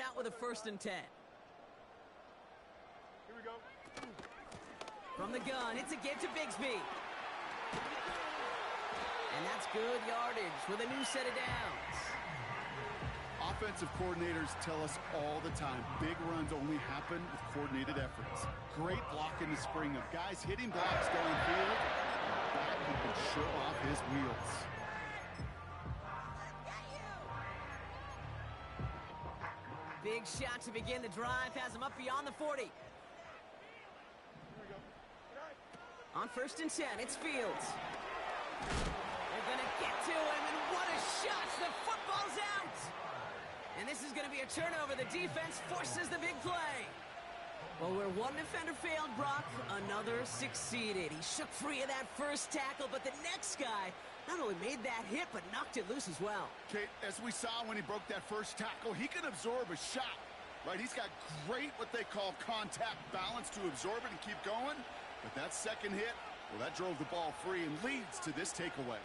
out with a 1st and 10. Here we go. From the gun, it's a give to Bigsby. And that's good yardage with a new set of downs. Offensive coordinators tell us all the time, big runs only happen with coordinated efforts. Great block in the spring of guys hitting blocks downfield. Back who can show off his wheels. Big shot to begin the drive, has him up beyond the 40. On 1st and 10, it's Fields. They're going to get to him, and what a shot! The football's out! And this is going to be a turnover. The defense forces the big play. Well, where one defender failed, Brock, another succeeded. He shook free of that first tackle, but the next guy not only made that hit, but knocked it loose as well. Kate, as we saw when he broke that first tackle, he can absorb a shot, right? He's got great, what they call contact balance to absorb it and keep going. But that second hit, well, that drove the ball free and leads to this takeaway.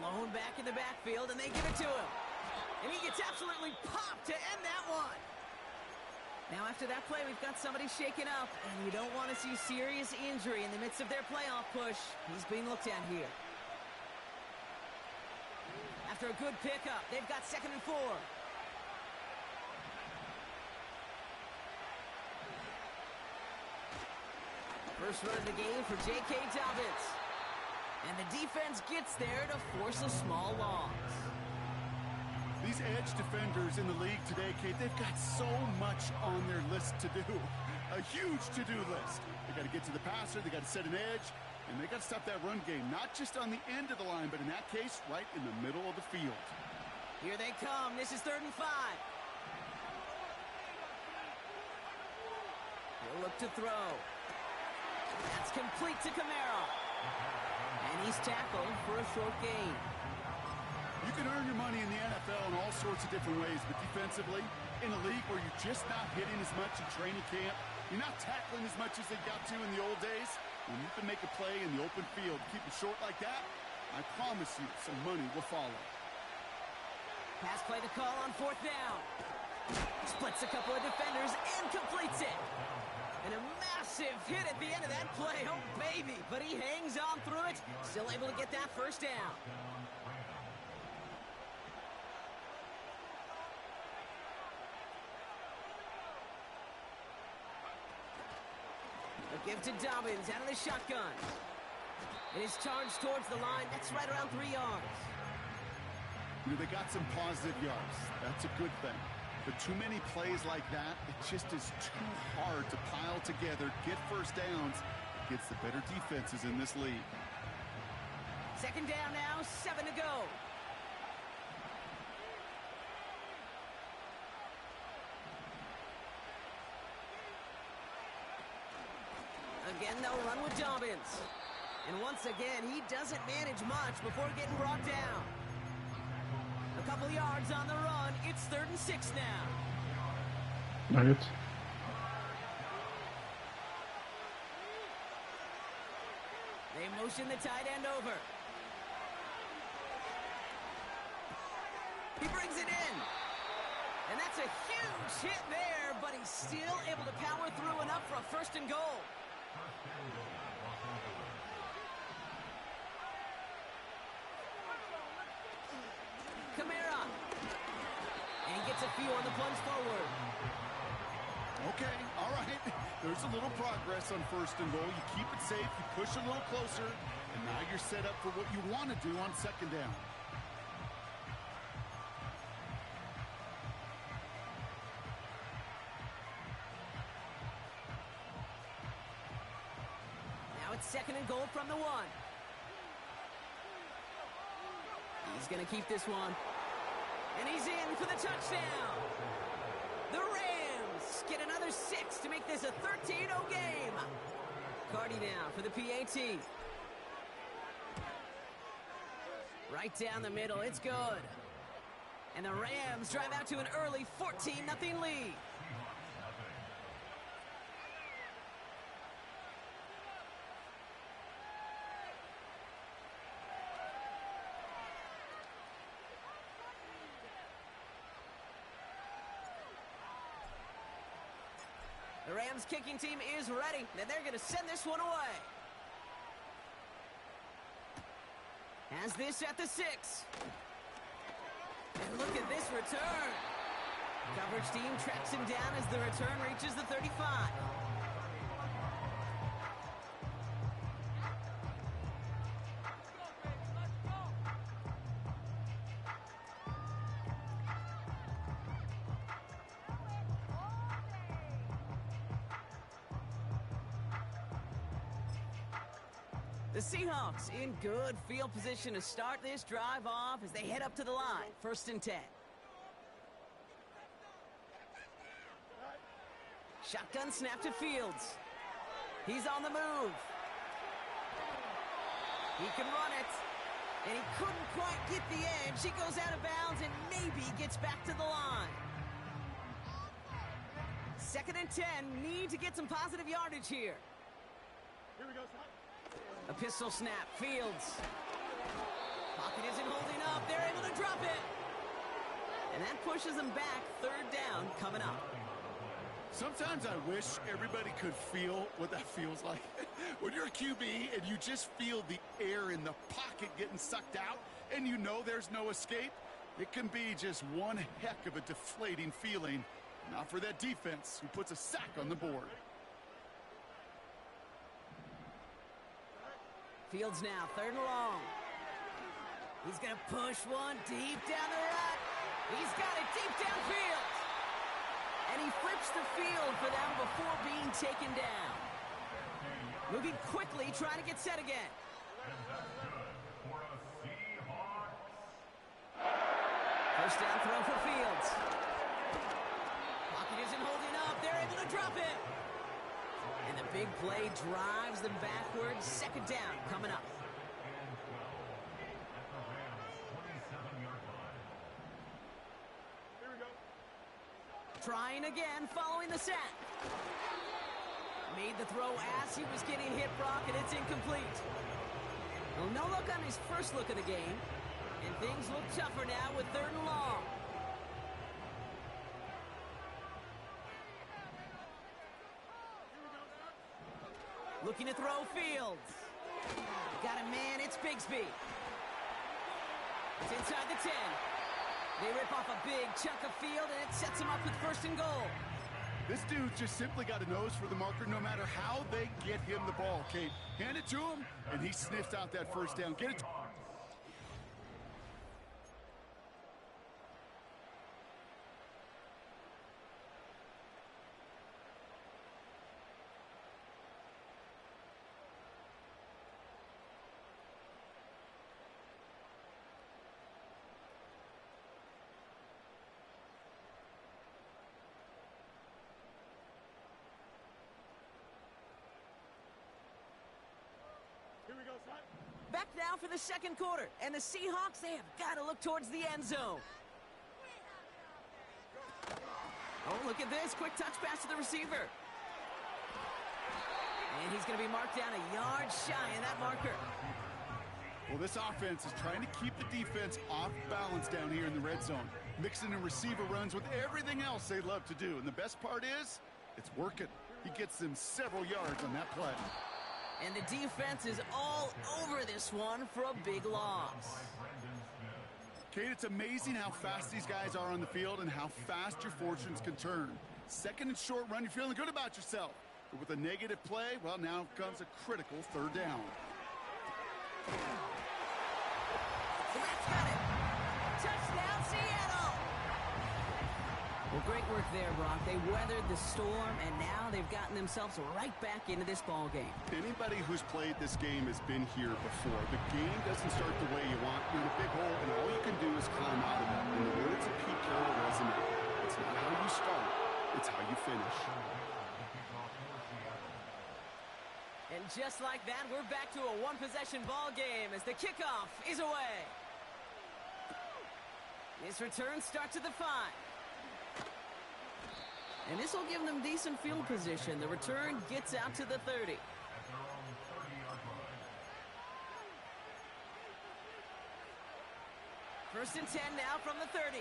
Lone back in the backfield, and they give it to him. And he gets absolutely popped to end that one. Now, after that play, we've got somebody shaken up, and you don't want to see serious injury in the midst of their playoff push. He's being looked at here. After a good pickup, they've got 2nd and 4. First run of the game for J.K. Dobbins. And the defense gets there to force a small loss. These edge defenders in the league today, Kate, they've got so much on their list to do. A huge to-do list. They got to get to the passer, they got to set an edge, and they got to stop that run game, not just on the end of the line, but in that case, right in the middle of the field. Here they come. This is 3rd and 5. He'll look to throw. That's complete to Kamara. And he's tackled for a short gain. You can earn your money in the NFL in all sorts of different ways, but defensively, in a league where you're just not hitting as much in training camp, you're not tackling as much as they got to in the old days, when you can make a play in the open field, keep it short like that, I promise you some money will follow. Pass play to call on 4th down. Splits a couple of defenders and completes it. And a massive hit at the end of that play. Oh, baby. But he hangs on through it. Still able to get that 1st down. A give to Dobbins out of the shotgun. It is charged towards the line. That's right around 3 yards. You know, they got some positive yards. That's a good thing. But too many plays like that, it just is too hard to pile together, get 1st downs against the better defenses in this league. 2nd down now, 7 to go. Again, they'll run with Dobbins. And once again, he doesn't manage much before getting brought down. A couple yards on the run. It's 3rd and 6 now. Nuggets. They motion the tight end over. He brings it in. And that's a huge hit there, but he's still able to power through enough for a 1st and goal. Kamara. And he gets a few on the plunge forward. Okay, all right. There's a little progress on 1st and goal. You keep it safe, you push a little closer, and now you're set up for what you want to do on 2nd down. Now it's 2nd and goal from the 1. He's going to keep this one. And he's in for the touchdown. The Rams get another 6 to make this a 13-0 game. Cardi down for the PAT. Right down the middle, it's good. And the Rams drive out to an early 14-0 lead. The Rams kicking team is ready, and they're going to send this one away. Has this at the 6. And look at this return. Coverage team tracks him down as the return reaches the 35. The Seahawks in good field position to start this drive off as they head up to the line. 1st and 10. Shotgun snap to Fields. He's on the move. He can run it. And he couldn't quite get the edge. He goes out of bounds and maybe gets back to the line. 2nd and 10. Need to get some positive yardage here. Here we go, son. A pistol snap, Fields. Pocket isn't holding up. They're able to drop it. And that pushes them back. 3rd down coming up. Sometimes I wish everybody could feel what that feels like. When you're a QB and you just feel the air in the pocket getting sucked out and you know there's no escape, it can be just one heck of a deflating feeling. Not for that defense who puts a sack on the board. Fields now, 3rd and long. He's going to push one deep down the right. He's got it deep downfield. And he flips the field for them before being taken down. Moving quickly, trying to get set again. First down throw for Fields. Pocket isn't holding up. They're able to drop it. And the big play drives them backwards. 2nd down coming up. Here we go. Trying again following the sack. Made the throw as he was getting hit, Brock, and it's incomplete. Well, no look on his first look of the game. And things look tougher now with 3rd and long. Looking to throw Fields. Got a man, it's Bigsby. It's inside the 10. They rip off a big chunk of field, and it sets them up with 1st and goal. This dude just simply got a nose for the marker no matter how they get him the ball, Kate. Hand it to him, and he sniffs out that 1st down. Get it. Here we go, son. Back now for the 2nd quarter. And the Seahawks, they have got to look towards the end zone. Oh, look at this. Quick touch pass to the receiver. And he's going to be marked down a yard shy of that marker. Well, this offense is trying to keep the defense off balance down here in the red zone. Mixing in receiver runs with everything else they love to do. And the best part is, it's working. He gets them several yards on that play. And the defense is all over this one for a big loss. Kate, it's amazing how fast these guys are on the field and how fast your fortunes can turn. 2nd and short run, you're feeling good about yourself. But with a negative play, well, now comes a critical 3rd down. The Reds got it. Touchdown, Seattle. Well, great work there, Brock. They weathered the storm, and now they've gotten themselves right back into this ball game. Anybody who's played this game has been here before. The game doesn't start the way you want. You're in a big hole, and all you can do is climb out of it. In the words of Pete Carroll resonate, it's not how you start, it's how you finish. And just like that, we're back to a one-possession ball game as the kickoff is away. This return starts at the 5. And this will give them decent field position. The return gets out to the 30. First and 10 now from the 30.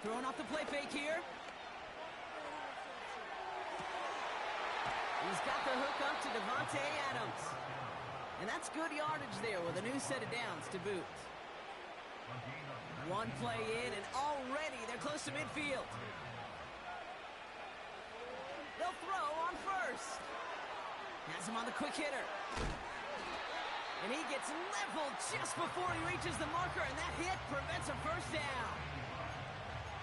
Throwing off the play fake here. He's got the hook up to Davante Adams. And that's good yardage there with a new set of downs to boot. One play in, and already they're close to midfield. They'll throw on first. Has him on the quick hitter. And he gets leveled just before he reaches the marker, and that hit prevents a first down.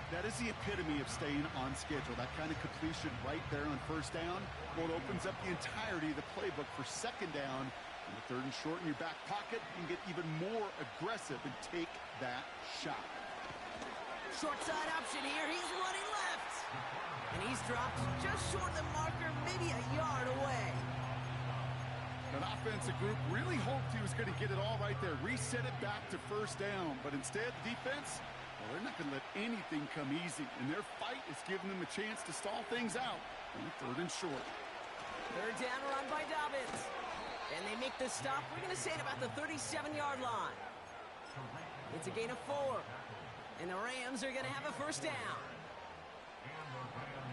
That is the epitome of staying on schedule. That kind of completion right there on first down. Well, it opens up the entirety of the playbook for second down. And the third and short in your back pocket, you can get even more aggressive and take that shot. Short side option here. He's running left. And he's dropped just short of the marker, maybe a yard away. That offensive group really hoped he was going to get it all right there. Reset it back to first down. But instead, the defense, well, they're not going to let anything come easy. And their fight is giving them a chance to stall things out on third and short. Third down run by Dobbins. And they make the stop, we're going to say, at about the 37-yard line. It's a gain of 4. And the Rams are going to have a first down.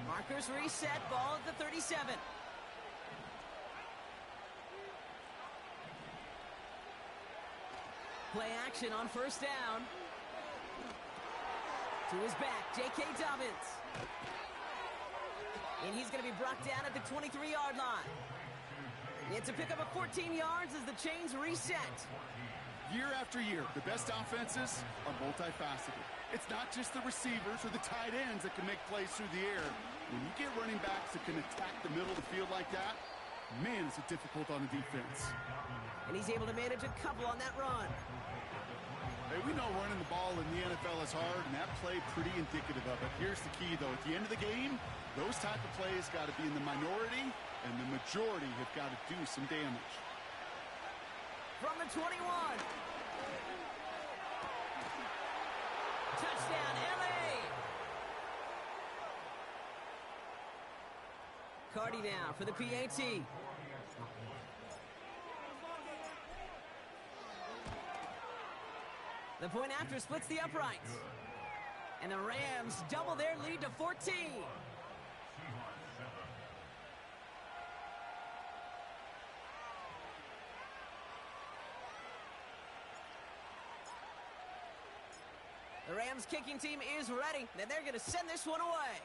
Markers reset, ball at the 37. Play action on first down. To his back, J.K. Dobbins. And he's going to be brought down at the 23-yard line. It's a pickup of 14 yards as the chains reset. Year after year, the best offenses are multifaceted. It's not just the receivers or the tight ends that can make plays through the air. When you get running backs that can attack the middle of the field like that, man, is it difficult on the defense. And he's able to manage a couple on that run. Hey, we know running the ball in the NFL is hard, and that play pretty indicative of it. Here's the key, though. At the end of the game, those type of plays got to be in the minority, and the majority have got to do some damage. From the 21. Touchdown, L.A. Cardi now for the PAT. The point after splits the uprights. And the Rams double their lead to 14. The Rams kicking team is ready. Then they're going to send this one away.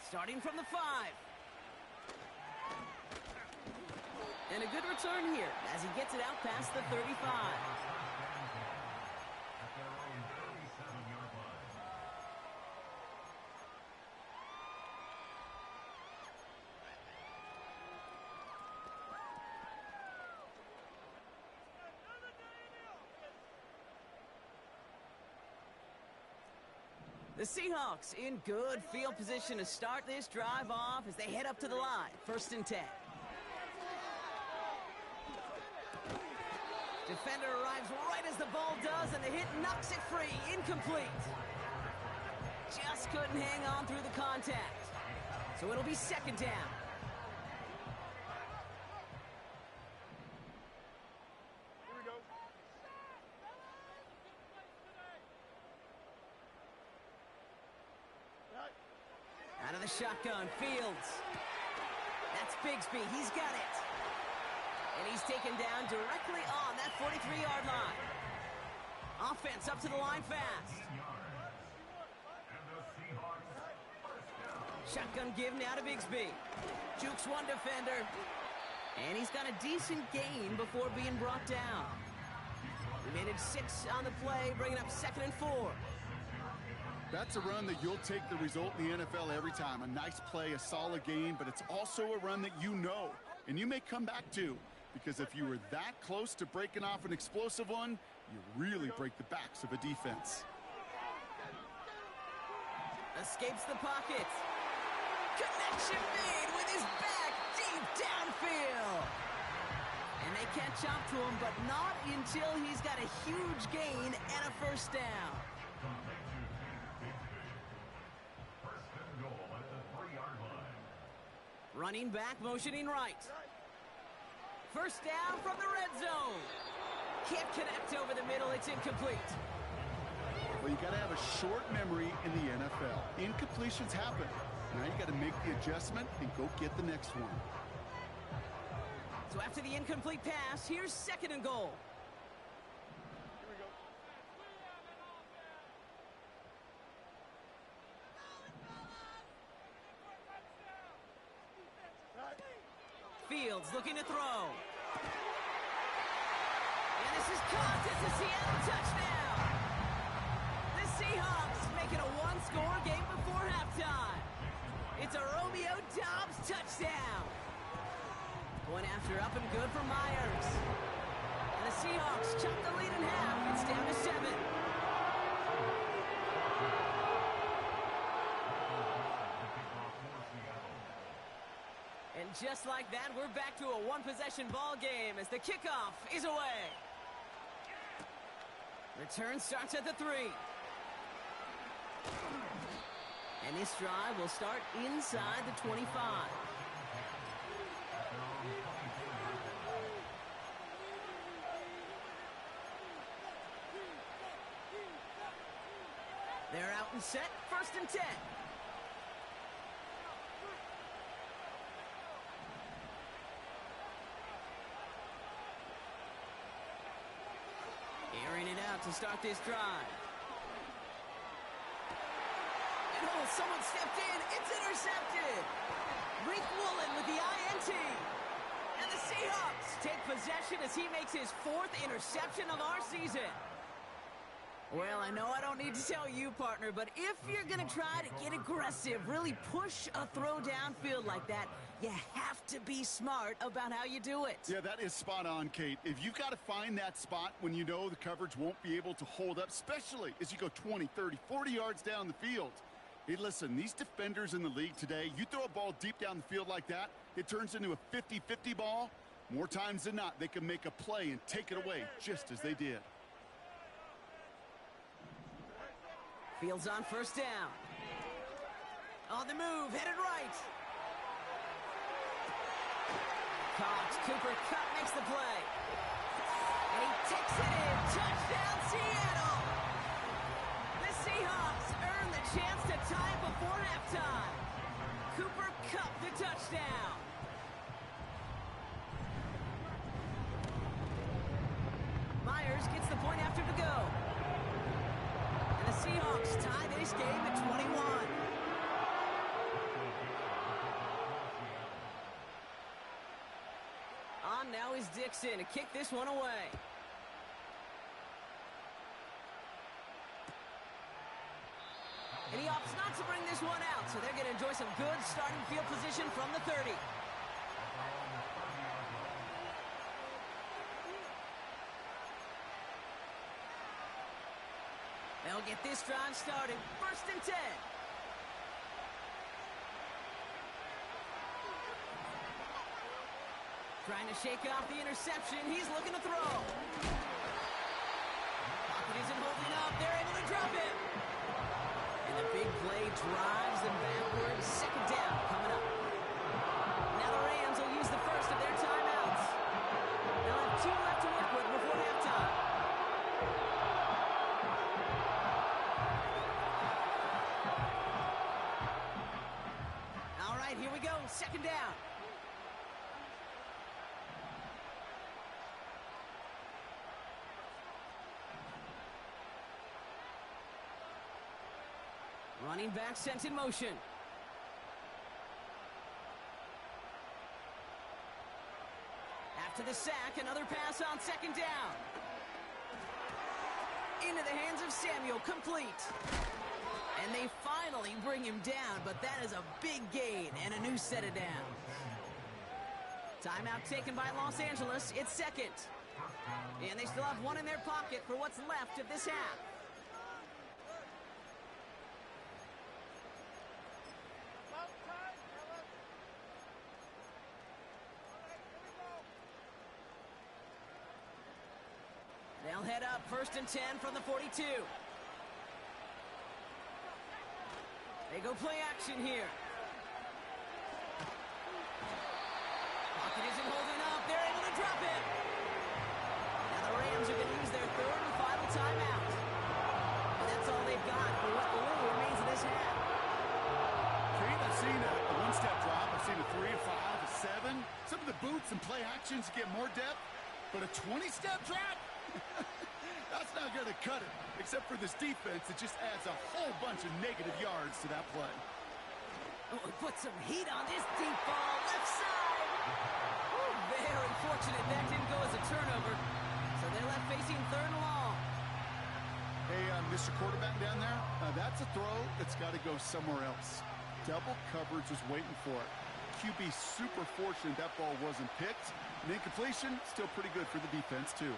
Starting from the 5. And a good return here as he gets it out past the 35. The Seahawks in good field position to start this drive off as they head up to the line. First and 10. Defender arrives right as the ball does, and the hit knocks it free. Incomplete. Just couldn't hang on through the contact. So it'll be second down. Out of the shotgun, Fields. That's Bigsby. He's got it. And he's taken down directly on that 43-yard line. Offense up to the line fast. Shotgun give now to Bigsby. Jukes one defender. And he's got a decent gain before being brought down. He managed 6 on the play, bringing up 2nd and 4. That's a run that you'll take the result in the NFL every time. A nice play, a solid game, but it's also a run that you know, and you may come back to. because if you were that close to breaking off an explosive one, you really break the backs of a defense. Escapes the pocket. Connection made with his back deep downfield. And they catch up to him, but not until he's got a huge gain and a first down. Running back, motioning right. First down from the red zone. Can't connect over the middle. It's incomplete. Well, you got to have a short memory in the NFL. Incompletions happen. Now you got to make the adjustment and go get the next one. So after the incomplete pass, here's second and goal. Fields looking to throw. And this is caught. It's a Seattle touchdown. The Seahawks make it a one-score game before halftime. It's a Romeo Doubs touchdown. Going after up and good for Myers. And the Seahawks chop the lead in half. It's down to 7. And just like that, we're back to a one-possession ball game as the kickoff is away. Return starts at the 3. And this drive will start inside the 25. They're out and set, first and 10. Airing it out to start this drive. And oh, someone stepped in. It's intercepted. Rick Woolen with the INT. And the Seahawks take possession as he makes his 4th interception of our season. Well, I know I don't need to tell you, partner, but if you're going to try to get aggressive, really push a throw downfield like that, you have to be smart about how you do it. Yeah, that is spot on, Kate. If you've got to find that spot when you know the coverage won't be able to hold up, especially as you go 20, 30, 40 yards down the field. Hey, listen, these defenders in the league today, you throw a ball deep down the field like that, it turns into a 50-50 ball. More times than not, they can make a play and take it away just as they did. Fields on first down. On the move, headed right. Caught. Cooper Kupp makes the play. And he takes it in. Touchdown, Seattle. The Seahawks earn the chance to tie it before halftime. Cooper Kupp the touchdown. Myers gets the point after to go. The Seahawks tie this game at 21. On now is Dixon to kick this one away. And he opts not to bring this one out, so they're going to enjoy some good starting field position from the 30. They'll get this drive started. First and 10. Trying to shake off the interception. He's looking to throw. Pocket isn't holding up. They're able to drop it. And the big play drives them backwards. Second down coming up. Now the Rams will use the first of their timeouts. They'll have 2 left to work with before halftime. Here we go, second down. Running back sent in motion. After the sack, another pass on second down. Into the hands of Samuel, complete. And they finally bring him down, but that is a big gain and a new set of downs. Timeout taken by Los Angeles. It's second. And they still have one in their pocket for what's left of this half. They'll head up 1st and 10 from the 42. They go play action here. Pocket isn't holding up. They're able to drop it. Now the Rams are going to use their third and final timeout. And that's all they've got for what little remains of this half. Kate, I've seen a one-step drop. I've seen a 3, a 5, a 7. Some of the boots and play actions get more depth. But a 20-step drop? That's not going to cut it. Except for this defense, it just adds a whole bunch of negative yards to that play. Oh, he put some heat on this deep ball. Left side. Oh, very fortunate that didn't go as a turnover. So they're left facing 3rd and long. Hey, Mr. Quarterback down there, that's a throw that's got to go somewhere else. Double coverage is waiting for it. QB super fortunate that ball wasn't picked. And incompletion, still pretty good for the defense, too.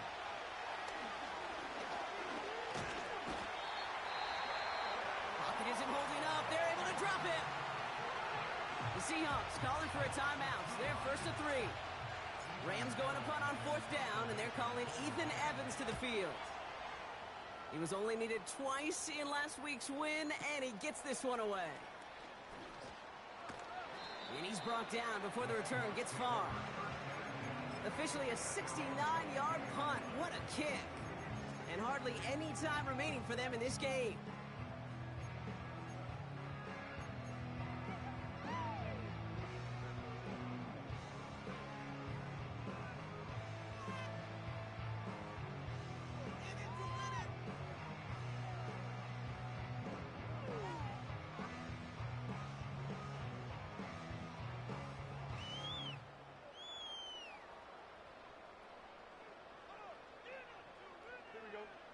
Pocket isn't holding up. They're able to drop it. The Seahawks calling for a timeout. They're 1st and 3. Rams going to punt on 4th down, and they're calling Ethan Evans to the field. He was only needed twice in last week's win, and he gets this one away. And he's brought down before the return gets far. Officially a 69-yard punt. What a kick. And hardly any time remaining for them in this game.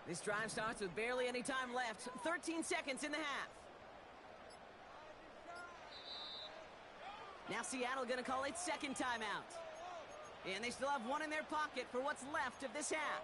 This drive starts with barely any time left. 13 seconds in the half. Now Seattle going to call its second timeout. And they still have one in their pocket for what's left of this half.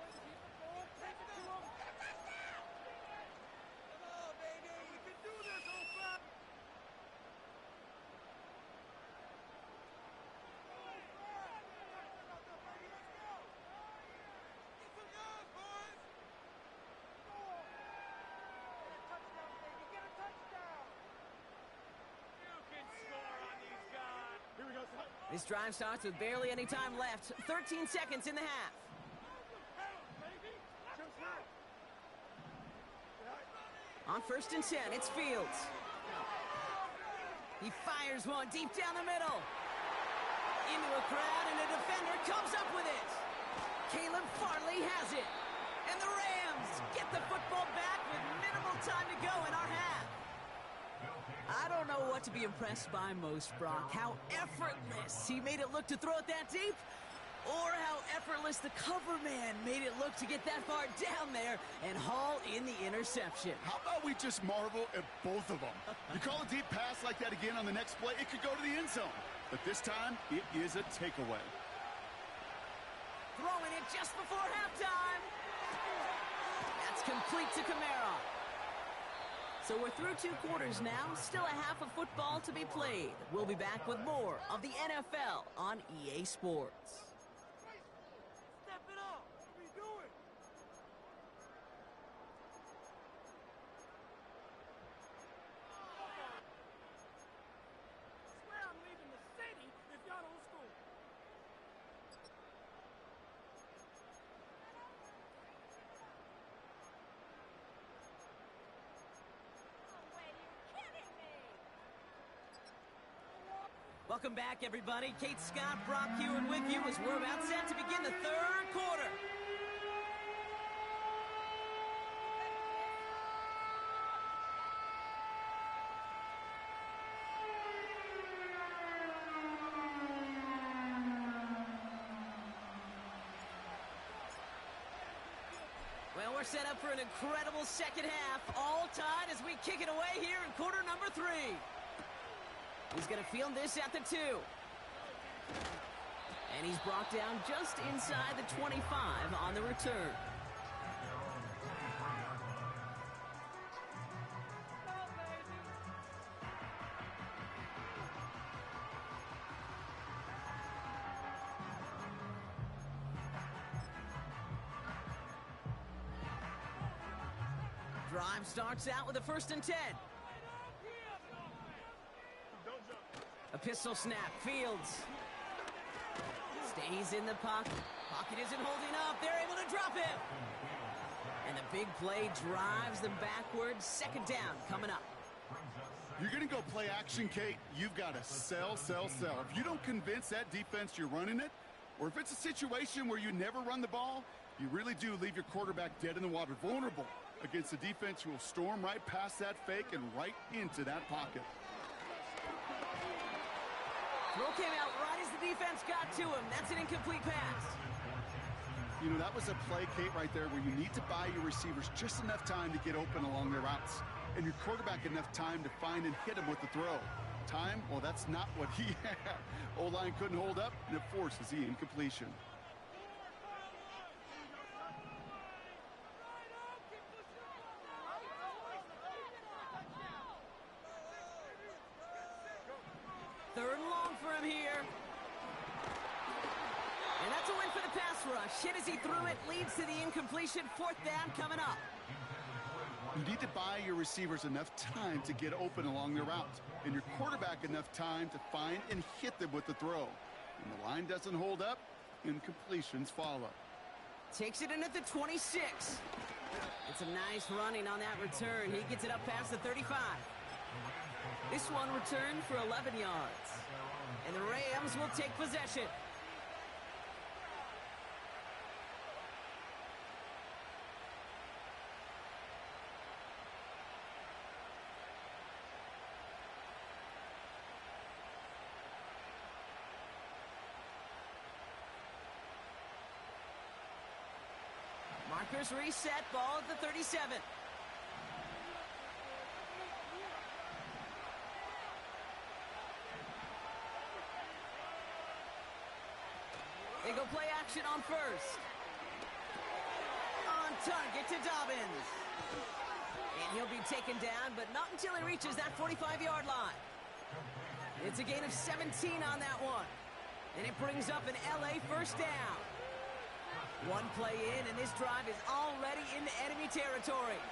This drive starts with barely any time left. 13 seconds in the half. On 1st and 10, it's Fields. He fires one deep down the middle. Into a crowd, and a defender comes up with it. Caleb Farley has it. And the Rams get the football back with minimal time to go in our half. I don't know what to be impressed by most, Brock. How effortless he made it look to throw it that deep, or how effortless the cover man made it look to get that far down there and haul in the interception. How about we just marvel at both of them? You call a deep pass like that again on the next play, it could go to the end zone. But this time, it is a takeaway. Throwing it just before halftime. That's complete to Kamara. So we're through 2 quarters now, still a half of football to be played. We'll be back with more of the NFL on EA Sports. Step it up! What are we doing? I swear I'm leaving the city if y'all don't score. Welcome back, everybody. Kate Scott, Brock Hewitt with you as we're about set to begin the 3rd quarter. Well, we're set up for an incredible second half. All tied as we kick it away here in quarter number 3. He's going to field this at the 2. And he's brought down just inside the 25 on the return. Drive starts out with a 1st and 10. A pistol snap. Fields stays in the pocket. Pocket isn't holding up. They're able to drop him. And the big play drives them backwards. 2nd down coming up. You're going to go play action, Kate. You've got to sell, sell, sell. If you don't convince that defense you're running it, or if it's a situation where you never run the ball, you really do leave your quarterback dead in the water, vulnerable against a defense who will storm right past that fake and right into that pocket. Throw came out right as the defense got to him. That's an incomplete pass. You know, that was a play, Kate, right there where you need to buy your receivers just enough time to get open along their routes, and your quarterback enough time to find and hit him with the throw. Time? Well, that's not what he had. O-line couldn't hold up, and it forces the incompletion. Third and long for him here. And that's a win for the pass rush. Hit as he threw it, leads to the incompletion. 4th down coming up. You need to buy your receivers enough time to get open along their route, and your quarterback enough time to find and hit them with the throw. When the line doesn't hold up, incompletions follow. Takes it in at the 26. It's a nice running on that return. He gets it up past the 35. This one returned for 11 yards. And the Rams will take possession. Markers reset, ball at the 37. They go play action on 1st. On target to Dobbins. And he'll be taken down, but not until he reaches that 45-yard line. It's a gain of 17 on that one. And it brings up an LA 1st down. One play in, and this drive is already into enemy territory.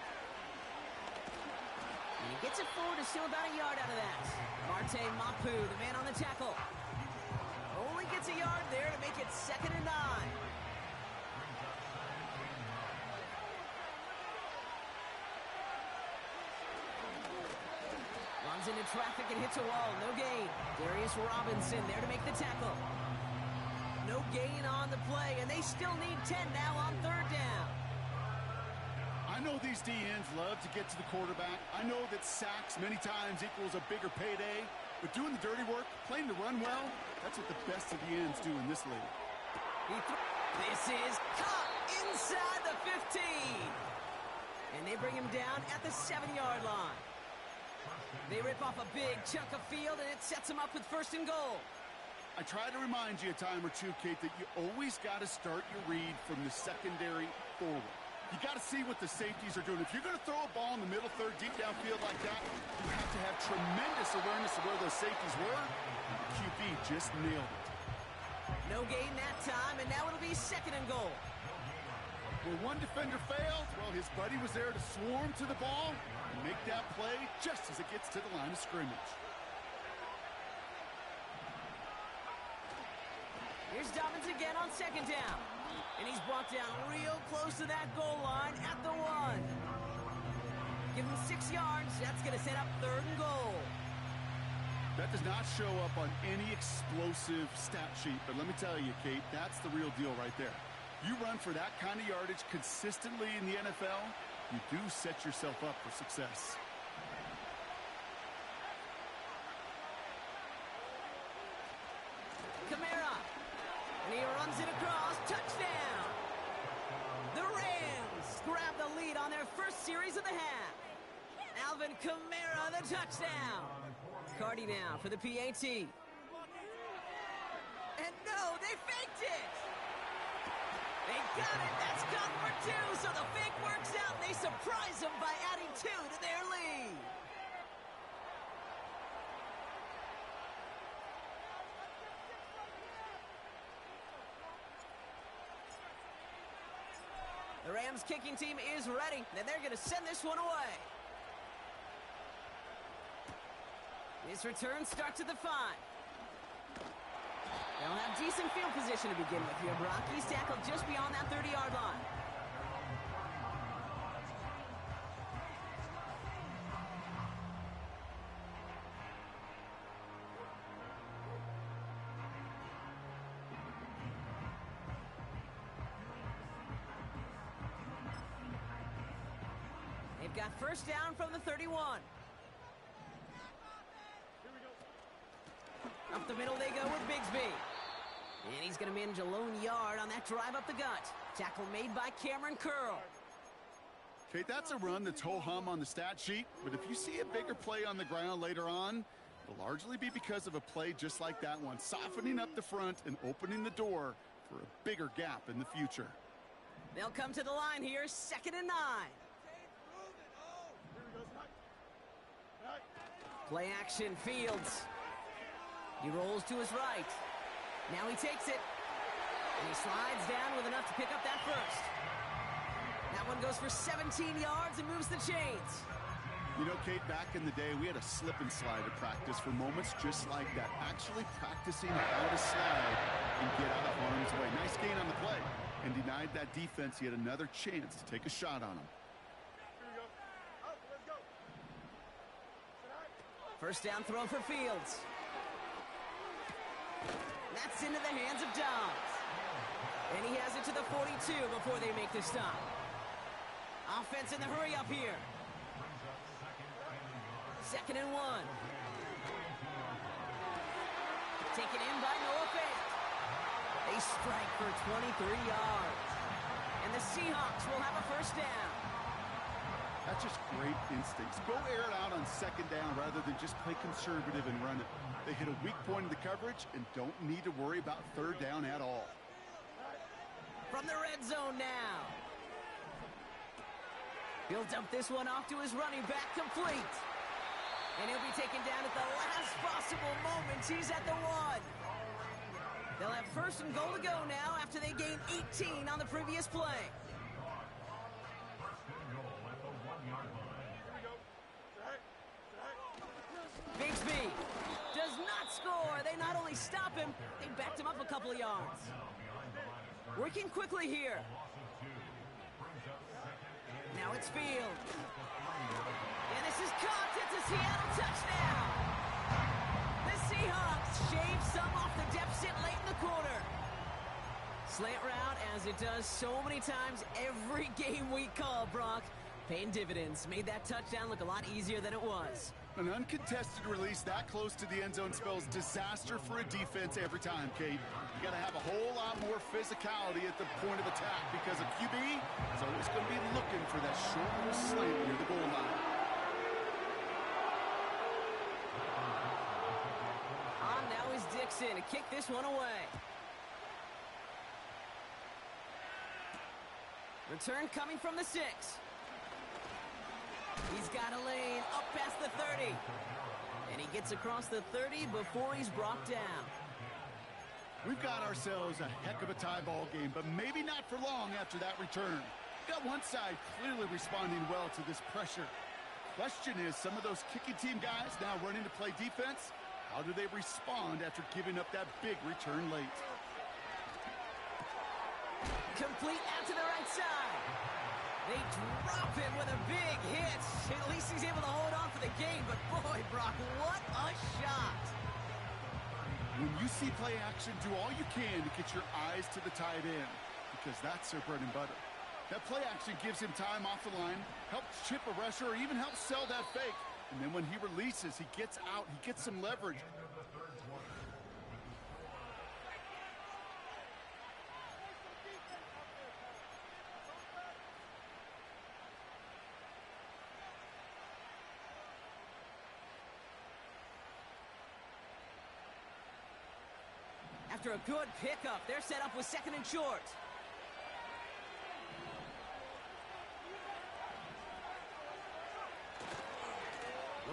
And he gets it forward to still about a yard out of that. Marte Mapu, the man on the tackle. Only gets a yard there to make it 2nd and 9. Runs into traffic and hits a wall. No gain. Darius Robinson there to make the tackle. No gain on the play, and they still need 10 now on 3rd down. I know these DNs love to get to the quarterback. I know that sacks many times equals a bigger payday, but doing the dirty work, playing to run well, that's what the best of the ends do in this league. This is caught inside the 15. And they bring him down at the 7-yard line. They rip off a big chunk of field, and it sets him up with 1st and goal. I try to remind you a time or two, Kate, that you always got to start your read from the secondary forward. You got to see what the safeties are doing. If you're going to throw a ball in the middle third, deep downfield like that, you have to have tremendous awareness of where those safeties were. The QB just nailed it. No gain that time, and now it'll be 2nd and goal. Where one defender failed, well, his buddy was there to swarm to the ball and make that play just as it gets to the line of scrimmage. Here's Dobbins again on 2nd down. And he's brought down real close to that goal line at the 1. Give him 6 yards. That's going to set up 3rd and goal. That does not show up on any explosive stat sheet, but let me tell you, Kate, that's the real deal right there. You run for that kind of yardage consistently in the NFL, you do set yourself up for success. Kamara. And he runs it across. Touchdown. The Rams grab the lead on their first series of the half. Alvin Kamara, the touchdown. Cardi now for the PAT. and no, they faked it! They got it! That's got for two, so the fake works out, and they surprise them by adding 2 to their lead. The Rams kicking team is ready, and they're going to send this one away. This return starts at the 5. They'll have decent field position to begin with here, Brock. He's tackled just beyond that 30-yard line. They've got first down from the 31. Up the middle they go with Bigsby. And he's going to manage a lone yard on that drive up the gut. Tackle made by Cameron Curl. Okay, that's a run that's ho-hum on the stat sheet, but if you see a bigger play on the ground later on, it'll largely be because of a play just like that one, softening up the front and opening the door for a bigger gap in the future. They'll come to the line here, 2nd and 9. Play action, Fields. He rolls to his right. Now he takes it. And he slides down with enough to pick up that first. That one goes for 17 yards and moves the chains. You know, Kate, back in the day, we had a slip and slide at practice for moments just like that. Actually practicing how to slide and get out of harm's way. Nice gain on the play. And denied that defense yet another chance to take a shot on him. First down throw for Fields. That's into the hands of Dobbs. And he has it to the 42 before they make the stop. Offense in the hurry up here. 2nd and 1. Taken in by Noah Fant. They strike for 23 yards. And the Seahawks will have a first down. That's just great instincts. Go air it out on 2nd down rather than just play conservative and run it. They hit a weak point in the coverage and don't need to worry about 3rd down at all. From the red zone now. He'll dump this one off to his running back, complete. And he'll be taken down at the last possible moment. He's at the 1. They'll have 1st and goal to go now after they gain 18 on the previous play. Bigsby does not score. They not only stop him, they backed him up a couple of yards. Working quickly here. Now it's Fields. And this is caught. It's a Seattle touchdown. The Seahawks shave some off the deficit late in the quarter. Slant route, as it does so many times every game we call, Brock. Paying dividends. Made that touchdown look a lot easier than it was. An uncontested release that close to the end zone spells disaster for a defense every time, Kate. You got to have a whole lot more physicality at the point of attack because a QB is always going to be looking for that short little slant near the goal line. On now is Dixon to kick this one away. Return coming from the 6. He's got a lane up past the 30. And he gets across the 30 before he's brought down. We've got ourselves a heck of a tie ball game, but maybe not for long after that return. Got one side clearly responding well to this pressure. Question is, some of those kicking team guys now running to play defense, how do they respond after giving up that big return late? Complete out to the right side. They drop him with a big hit. At least he's able to hold on for the game, but boy, Brock, what a shot. When you see play action, do all you can to get your eyes to the tight end, because that's their bread and butter. That play action gives him time off the line, helps chip a rusher, or even helps sell that fake. And then when he releases, he gets out, he gets some leverage. After a good pickup, they're set up with 2nd and short.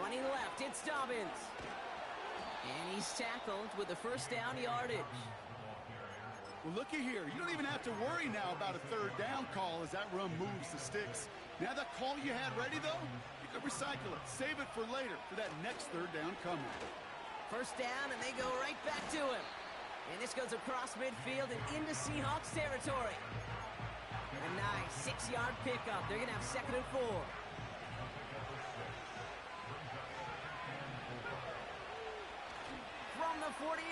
Running left, it's Dobbins. And he's tackled with the first down yardage. Well, looky here. You don't even have to worry now about a 3rd down call as that run moves the sticks. Now that call you had ready, though, you could recycle it. Save it for later for that next 3rd down coming. First down, and they go right back to him. And this goes across midfield and into Seahawks territory. A nice 6-yard pickup. They're going to have 2nd and 4. From the 48.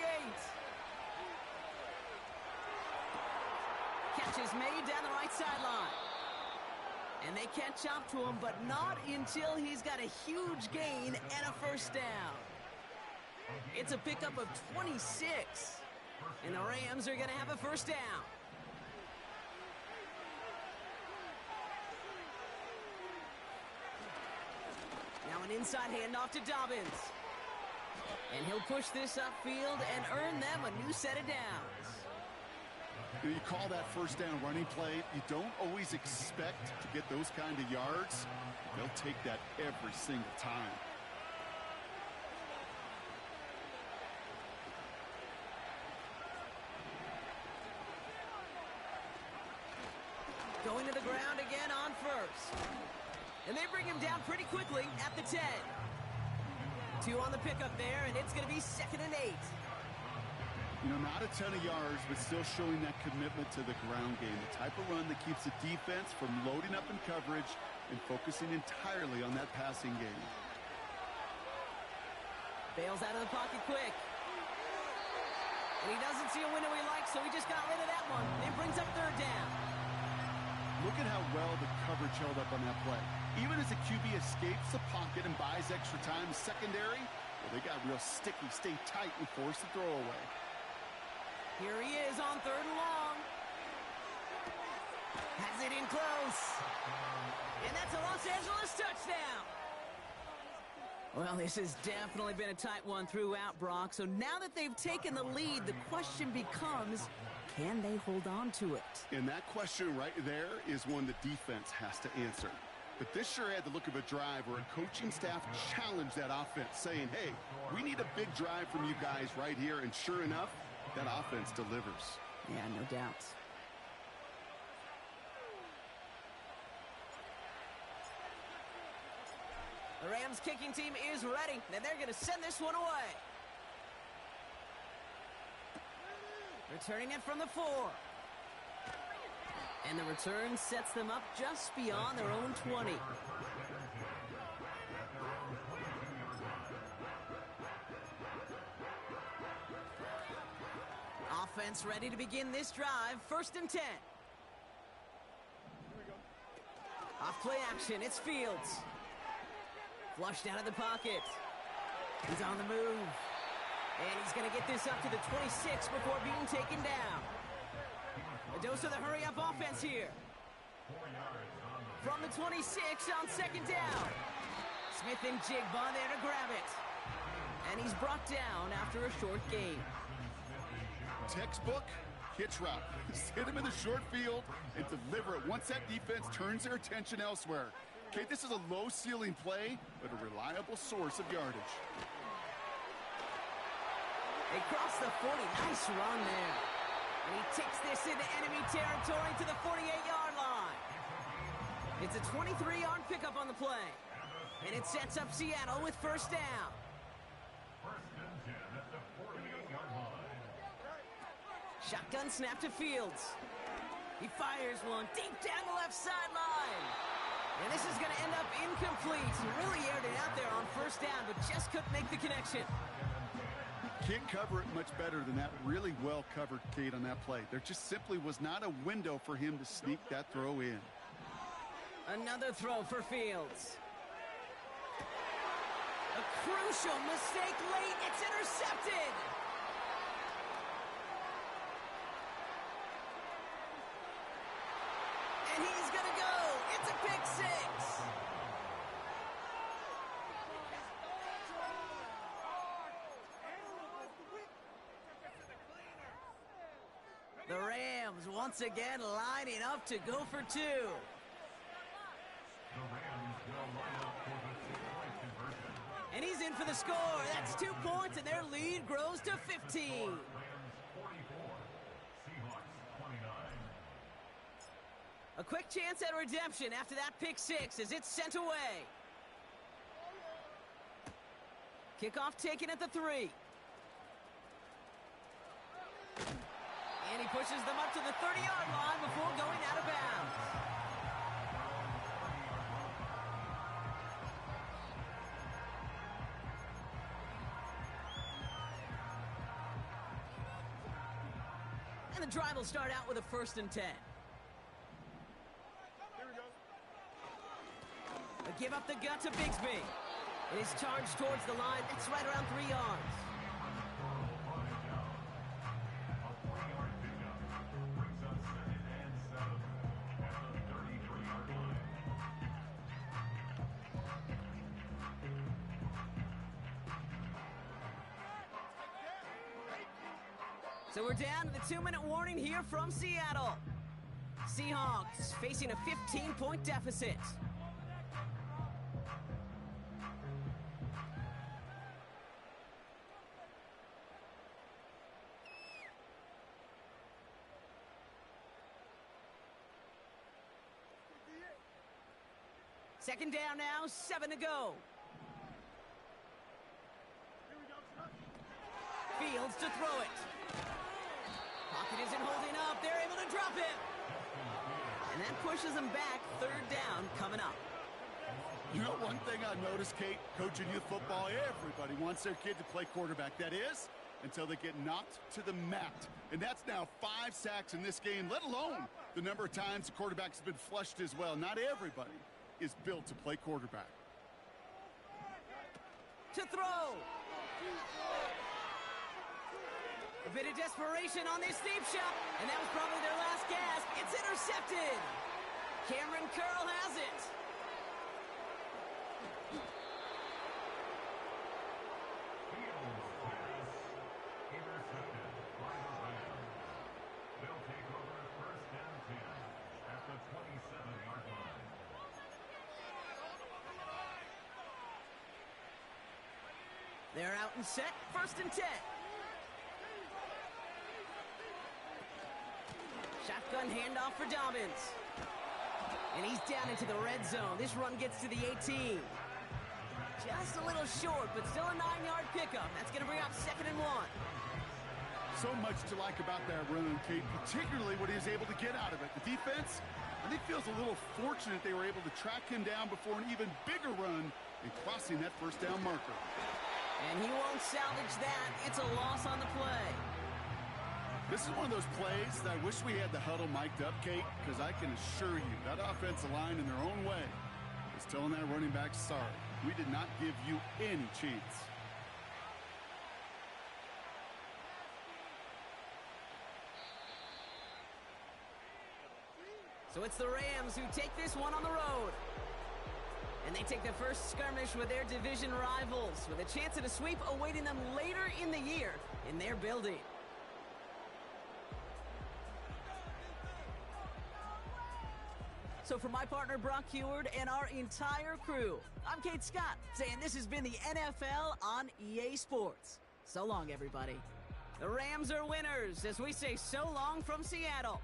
Catch is made down the right sideline. And they catch up to him, but not until he's got a huge gain and a first down. It's a pickup of 26. And the Rams are going to have a first down. Now an inside handoff to Dobbins. And he'll push this upfield and earn them a new set of downs. You call that first down running play. You don't always expect to get those kind of yards. They'll take that every single time. Going to the ground again on first. And they bring him down pretty quickly at the 10. 2 on the pickup there, and it's going to be 2nd and 8. You know, not a ton of yards, but still showing that commitment to the ground game. The type of run that keeps the defense from loading up in coverage and focusing entirely on that passing game. Bails out of the pocket quick. And he doesn't see a window he likes, so he just got rid of that one. It brings up 3rd down. Look at how well the coverage held up on that play. Even as the QB escapes the pocket and buys extra time secondary, well, they got real sticky, stay tight, and force the throw away. Here he is on 3rd and long. Has it in close. And that's a Los Angeles touchdown. Well, this has definitely been a tight one throughout, Brock. So now that they've taken the lead, the question becomes, can they hold on to it? And that question right there is one the defense has to answer. But this sure had the look of a drive where a coaching staff challenged that offense, saying, hey, we need a big drive from you guys right here. And sure enough, that offense delivers. Yeah, no doubt. The Rams kicking team is ready, and they're going to send this one away. Returning it from the 4. And the return sets them up just beyond their own 20. Offense ready to begin this drive. 1st and 10. Off play action, it's Fields. Flushed out of the pocket. He's on the move. And he's going to get this up to the 26 before being taken down. A dose of the hurry-up offense here. From the 26 on 2nd down. Smith and Jigba there to grab it. And he's brought down after a short gain. Textbook hitch route. Just hit him in the short field and deliver it once that defense turns their attention elsewhere. Okay, this is a low-ceiling play, but a reliable source of yardage. They cross the 40. Nice run there. And he takes this into enemy territory to the 48-yard line. It's a 23-yard pickup on the play. And it sets up Seattle with 1st down. Shotgun snap to Fields. He fires one deep down the left sideline. And this is going to end up incomplete. He really aired it out there on 1st down, but just couldn't make the connection. Can't cover it much better than that really well-covered Kate on that play. There just simply was not a window for him to sneak that throw in. Another throw for Fields. A crucial mistake late. It's intercepted. And he's going to go. It's a pick 6. once again lining up to go for two. And he's in for the score. That's 2 points, and their lead grows to 15. A quick chance at redemption after that pick six as it's sent away. Kickoff taken at the 3. And he pushes them up to the 30-yard line before going out of bounds. And the drive will start out with a 1st and 10. But give up the gut to Bigsby. It is charged towards the line. That's right around 3 yards. So we're down to the 2-minute warning here from Seattle. Seahawks facing a 15-point deficit. Second down now, 7 to go. Fields to throw it. Pocket isn't holding up. They're able to drop him. And that pushes them back. 3rd down coming up. You know, one thing I noticed, Kate, coaching youth football, everybody wants their kid to play quarterback. That is, until they get knocked to the mat. And that's now 5 sacks in this game, let alone the number of times the quarterback's been flushed as well. Not everybody is built to play quarterback. To throw. A bit of desperation on this deep shot, and that was probably their last gasp. It's intercepted. Cameron Curl has it. They'll take over 1st and 10 at the 27-yard line. They're out and set. 1st and 10. Shotgun handoff for Dobbins. And he's down into the red zone. This run gets to the 18. Just a little short, but still a 9-yard pickup. That's going to bring up 2nd and 1. So much to like about that run, Kate, particularly what he was able to get out of it. The defense, I think, feels a little fortunate they were able to track him down before an even bigger run and crossing that 1st down marker. And he won't salvage that. It's a loss on the play. This is one of those plays that I wish we had the huddle mic'd up, Kate, because I can assure you that offensive line in their own way is telling that running back, sorry, we did not give you any chance. So it's the Rams who take this one on the road. And they take the first skirmish with their division rivals, with a chance at a sweep awaiting them later in the year in their building. So for my partner Brock Heward and our entire crew, I'm Kate Scott, saying this has been the NFL on EA Sports. So long, everybody. The Rams are winners as we say so long from Seattle.